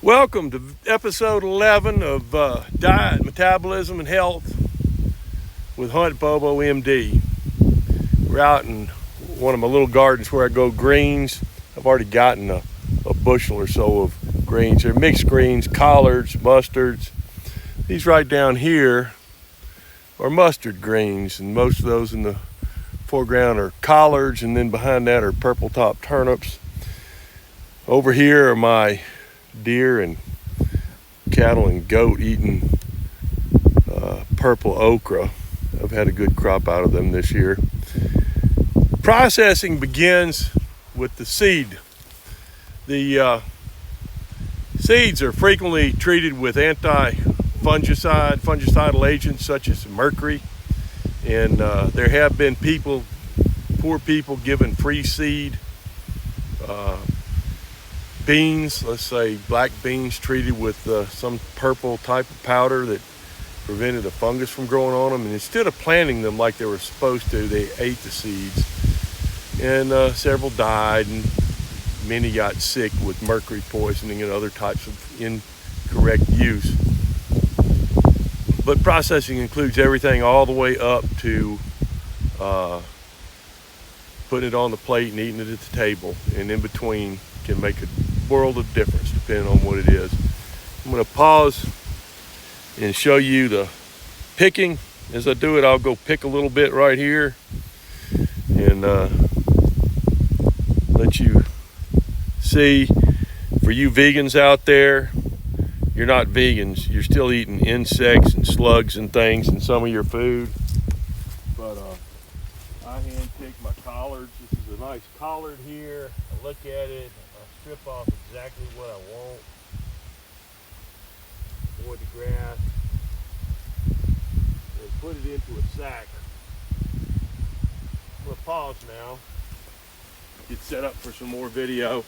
Welcome to episode 11 of Diet, Metabolism, and Health with Hunt Bobo, MD. We're out in one of my little gardens where I grow greens. I've already gotten a bushel or so of greens. They're mixed greens, collards, mustards. These right down here are mustard greens, and most of those in the foreground are collards, and then behind that are purple top turnips. Over here are my deer and cattle and goat eating purple okra. I've had a good crop out of them this year. Processing begins with the seed. The seeds are frequently treated with fungicidal agents such as mercury, and there have been poor people given free seed. Beans, let's say black beans, treated with some purple type of powder that prevented a fungus from growing on them, and instead of planting them like they were supposed to, they ate the seeds, and several died, and many got sick with mercury poisoning and other types of incorrect use. But processing includes everything all the way up to putting it on the plate and eating it at the table, and in between can make a world of difference depending on what it is. I'm going to pause and show you the picking. As I do it, I'll go pick a little bit right here and let you see. For you vegans out there, you're not vegans. You're still eating insects and slugs and things in some of your food. But I hand pick my collards. This is a nice collard here. I look at it. Strip off exactly what I want. Avoid the grass. And put it into a sack. I'm going to pause now. Get set up for some more video.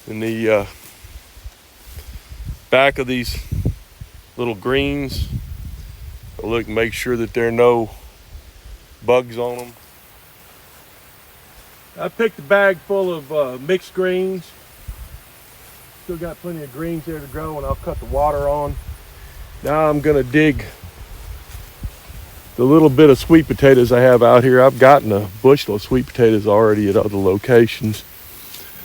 In the back of these little greens, I look and make sure that there are no bugs on them. I picked a bag full of mixed greens. Still got plenty of greens there to grow, and I'll cut the water on. Now I'm gonna dig the little bit of sweet potatoes I have out here. I've gotten a bushel of sweet potatoes already at other locations.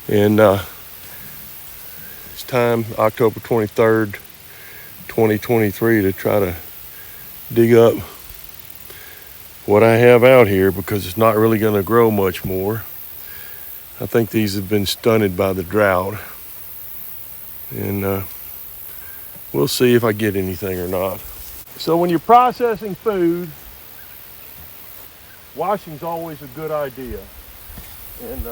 And it's time, October 23rd, 2023, to try to dig up what I have out here, because it's not really gonna grow much more. I think these have been stunted by the drought, and we'll see if I get anything or not. So when you're processing food, washing's always a good idea. And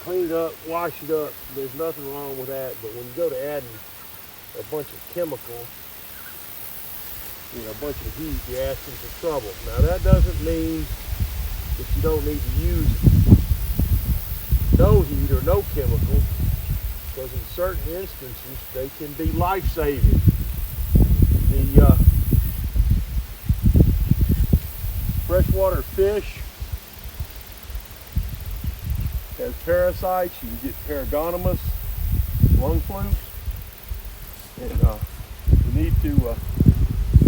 clean it up, wash it up, there's nothing wrong with that. But when you go to adding a bunch of chemicals, a bunch of heat, you're asking for trouble. Now that doesn't mean that you don't need to use no heat or no chemical, because in certain instances they can be life-saving. The freshwater fish has parasites. You can get paragonymous lung flukes, and you need to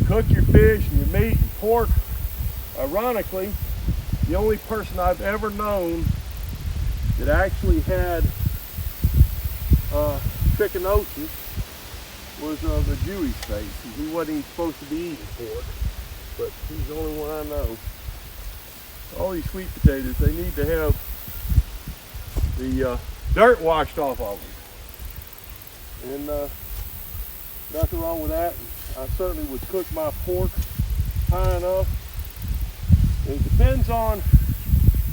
cook your fish and your meat and pork. Ironically, the only person I've ever known that actually had trichinosis was the Jewish face. He wasn't even supposed to be eating pork, but he's the only one I know. All these sweet potatoes, they need to have the dirt washed off of them. And nothing wrong with that. I certainly would cook my pork high enough. It depends on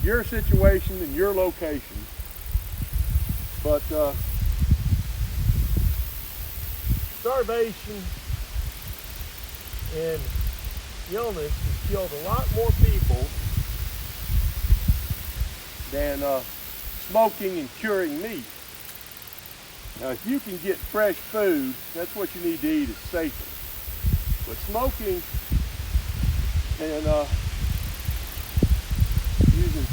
your situation and your location. But starvation and illness has killed a lot more people than smoking and curing meat. Now, if you can get fresh food, that's what you need to eat. It's safer. But smoking and using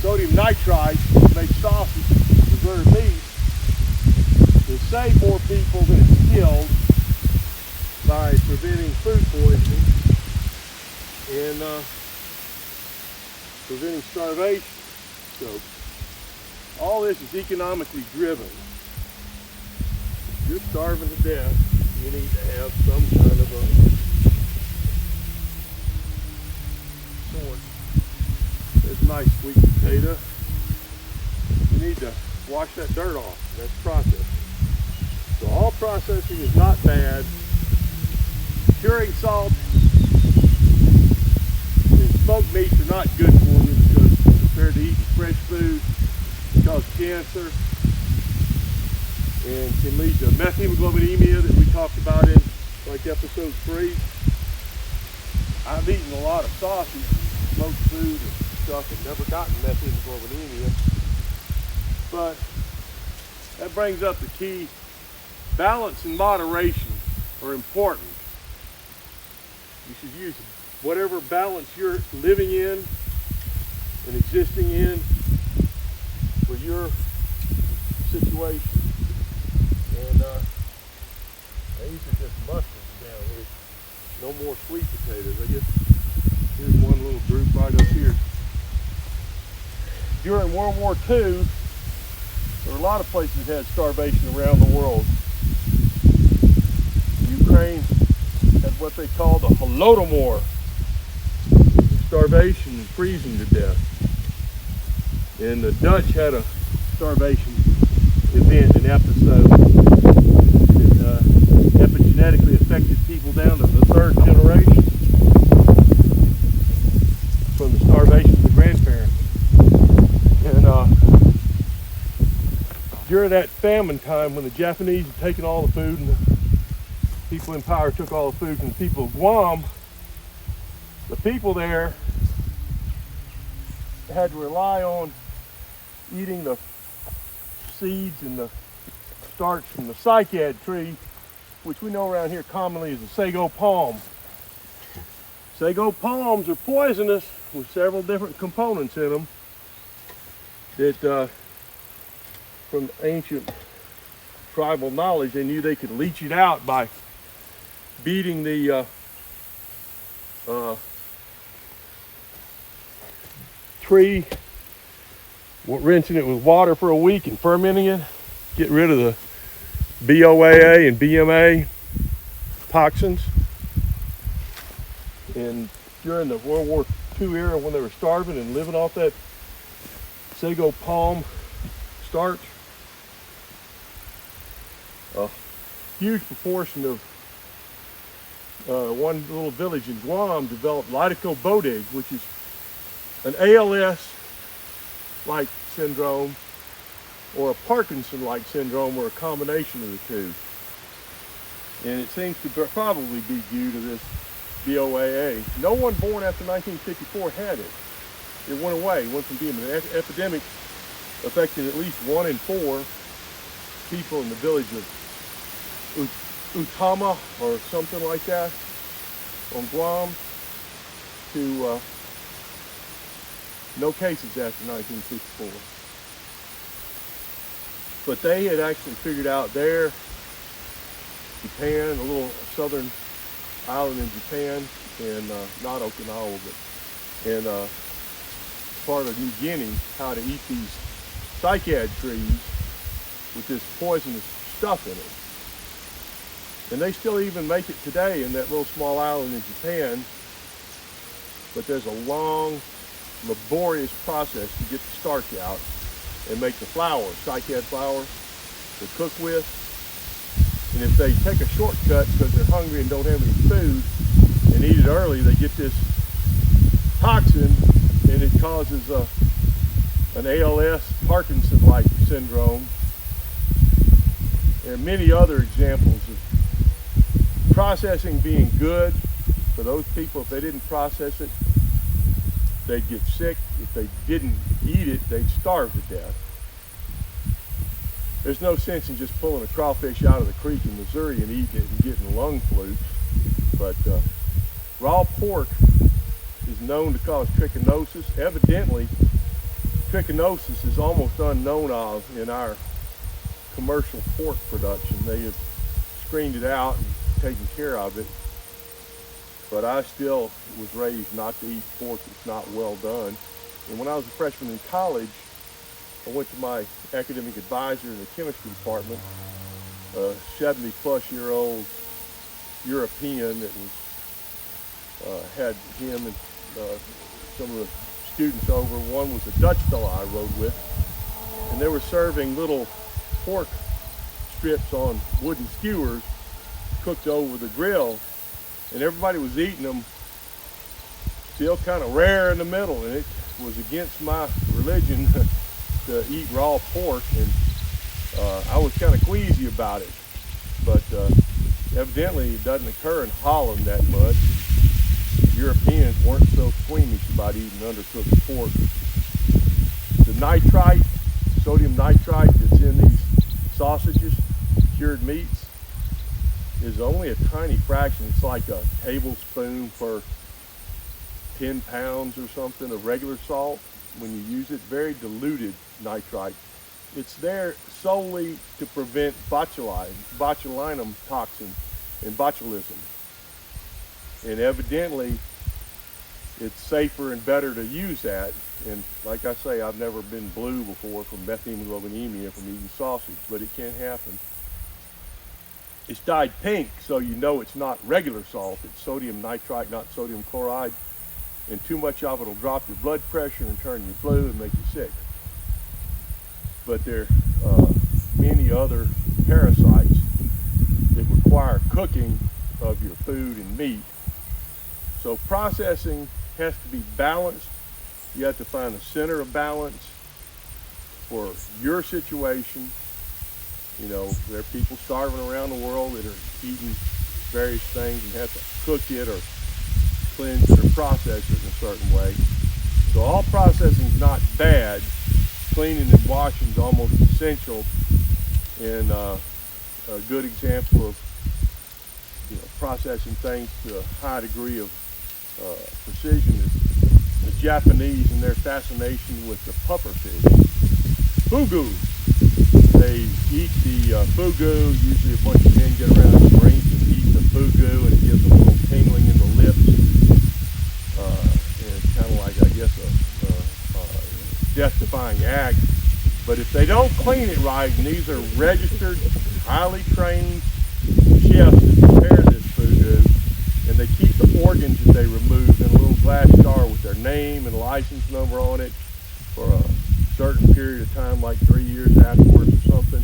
sodium nitrites make sausage, preserve meat, to save more people than it's killed by preventing food poisoning and preventing starvation. So all this is economically driven. If you're starving to death, you need to have some kind of a source. There's a nice sweet potato. You need to wash that dirt off. That's processing. So all processing is not bad. Curing salt and smoked meats are not good for you because compared to eating fresh food, it causes cancer and can lead to methemaglobinemia that we talked about in like episode 3. I've eaten a lot of sausage, smoked food and stuff and never gotten methemaglobinemia. But that brings up the key. Balance and moderation are important. You should use whatever balance you're living in and existing in for your situation. And these are just mushrooms down here. No more sweet potatoes. I guess here's one little group right up here. During World War II, there were a lot of places that had starvation around the world. Ukraine had what they called a Holodomor, starvation and freezing to death. And the Dutch had a starvation event, an episode that epigenetically affected people down to the 3rd generation from the starvation of the grandparents. And during that famine time when the Japanese had taken all the food and the people in power took all the food from the people of Guam, the people there had to rely on eating the seeds and the starch from the cycad tree, which we know around here commonly as the sago palm. Sago palms are poisonous with several different components in them that from ancient tribal knowledge they knew they could leach it out by beating the tree, rinsing it with water for a week and fermenting it, get rid of the BOAA and BMA toxins. And during the World War II era when they were starving and living off that sago palm starch, a huge proportion of one little village in Guam developed lidocaine, which is an ALS-like syndrome or a Parkinson-like syndrome or a combination of the two. And it seems to probably be due to this BOAA. No one born after 1954 had it. It went away. It went from being an epidemic affecting at least 1 in 4 people in the village of Utama or something like that on Guam to no cases after 1964. But they had actually figured out there, Japan, a little southern island in Japan, and not Okinawa, but and part of New Guinea, how to eat these cycad trees with this poisonous stuff in it. And they still even make it today in that little small island in Japan, but there's a long, laborious process to get the starch out and make the flour, cycad flour, to cook with. And if they take a shortcut because they're hungry and don't have any food and eat it early, they get this toxin and it causes an ALS, Parkinson-like syndrome. There are many other examples of processing being good for those people. If they didn't process it, they'd get sick. If they didn't eat it, they'd starve to death. There's no sense in just pulling a crawfish out of the creek in Missouri and eating it and getting lung flukes. But raw pork is known to cause trichinosis. Evidently, trichinosis is almost unknown of in our commercial pork production. They have screened it out and taken care of it. But I still was raised not to eat pork that's not well done. And when I was a freshman in college, I went to my academic advisor in the chemistry department, a 70-plus-year-old European that was had him and some of the students over. One was a Dutch fellow I rode with, and they were serving little pork strips on wooden skewers cooked over the grill, and everybody was eating them still kind of rare in the middle, and it was against my religion to eat raw pork, and I was kind of queasy about it. But evidently it doesn't occur in Holland that much. Europeans weren't so squeamish about eating undercooked pork. The nitrite, sodium nitrite that's in these sausages, cured meats, is only a tiny fraction. It's like a tablespoon per 10 pounds or something of regular salt. When you use it, very diluted nitrite. It's there solely to prevent botulinum toxin and botulism. And evidently, it's safer and better to use that. And like I say, I've never been blue before from methemaglobinemia from eating sausage, but it can happen. It's dyed pink, so you know it's not regular salt. It's sodium nitrite, not sodium chloride. And too much of it will drop your blood pressure and turn you blue and make you sick. But there are many other parasites that require cooking of your food and meat. So processing has to be balanced. You have to find a center of balance for your situation. You know, there are people starving around the world that are eating various things and have to cook it or cleanse it or process it in a certain way. So all processing is not bad. Cleaning and washing is almost essential, and a good example of processing things to a high degree of precision is the Japanese and their fascination with the puffer fish, fugu. They eat the fugu. Usually a bunch of men get around and drink and eat the fugu, and it gives them a little tingling in the lips. And it's kind of like, I guess, a death-defying act. But if they don't clean it right, and these are registered, highly trained chefs that prepare this fugu, and they keep the organs that they remove in a little glass jar with their name and license number on it for a certain period of time, like 3 years afterwards or something.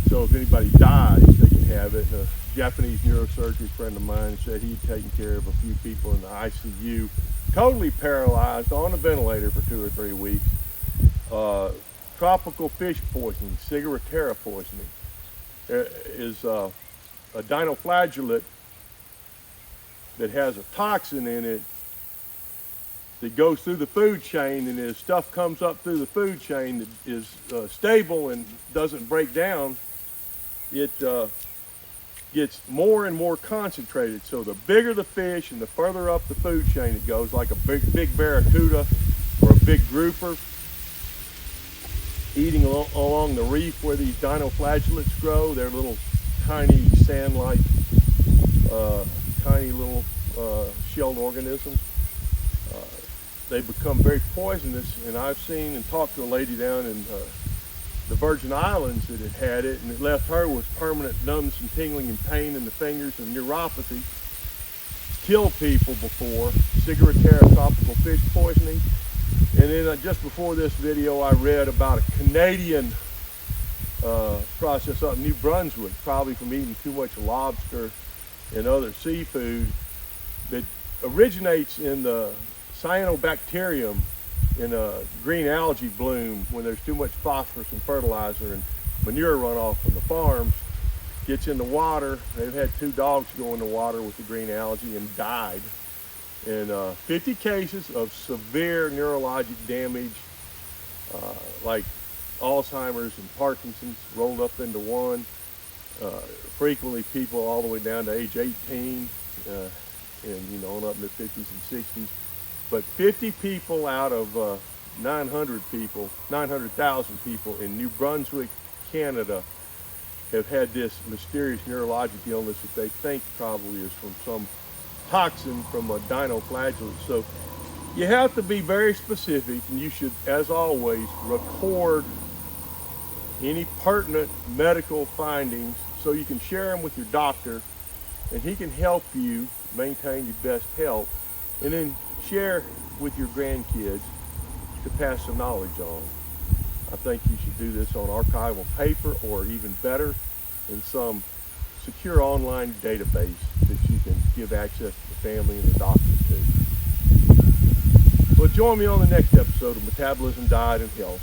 So if anybody dies, they can have it. And a Japanese neurosurgery friend of mine said he'd taken care of a few people in the ICU, totally paralyzed, on a ventilator for 2 or 3 weeks. Tropical fish poisoning, ciguatera poisoning. There is a dinoflagellate that has a toxin in it that goes through the food chain, and as stuff comes up through the food chain that is stable and doesn't break down, it gets more and more concentrated. So the bigger the fish and the further up the food chain it goes, like a big barracuda or a big grouper, eating along the reef where these dinoflagellates grow. They're little tiny sand-like, tiny little shelled organisms. They become very poisonous, and I've seen and talked to a lady down in the Virgin Islands that had it, and it left her with permanent numbness and tingling and pain in the fingers and neuropathy. Killed people before, ciguatera tropical fish poisoning. And then just before this video, I read about a Canadian process up in New Brunswick, probably from eating too much lobster and other seafood, that originates in the cyanobacterium in a green algae bloom when there's too much phosphorus and fertilizer and manure runoff from the farms. Gets in the water. They've had 2 dogs go in the water with the green algae and died. And 50 cases of severe neurologic damage, like Alzheimer's and Parkinson's rolled up into one. Frequently people all the way down to age 18 and on up in the 50s and 60s. But 50 people out of 900,000 people in New Brunswick, Canada, have had this mysterious neurologic illness that they think probably is from some toxin from a dinoflagellate. So you have to be very specific, and you should, as always, record any pertinent medical findings so you can share them with your doctor, and he can help you maintain your best health, and then share with your grandkids to pass the knowledge on. I think you should do this on archival paper, or even better, in some secure online database that you can give access to the family and the doctors to. Well, join me on the next episode of Metabolism, Diet, and Health.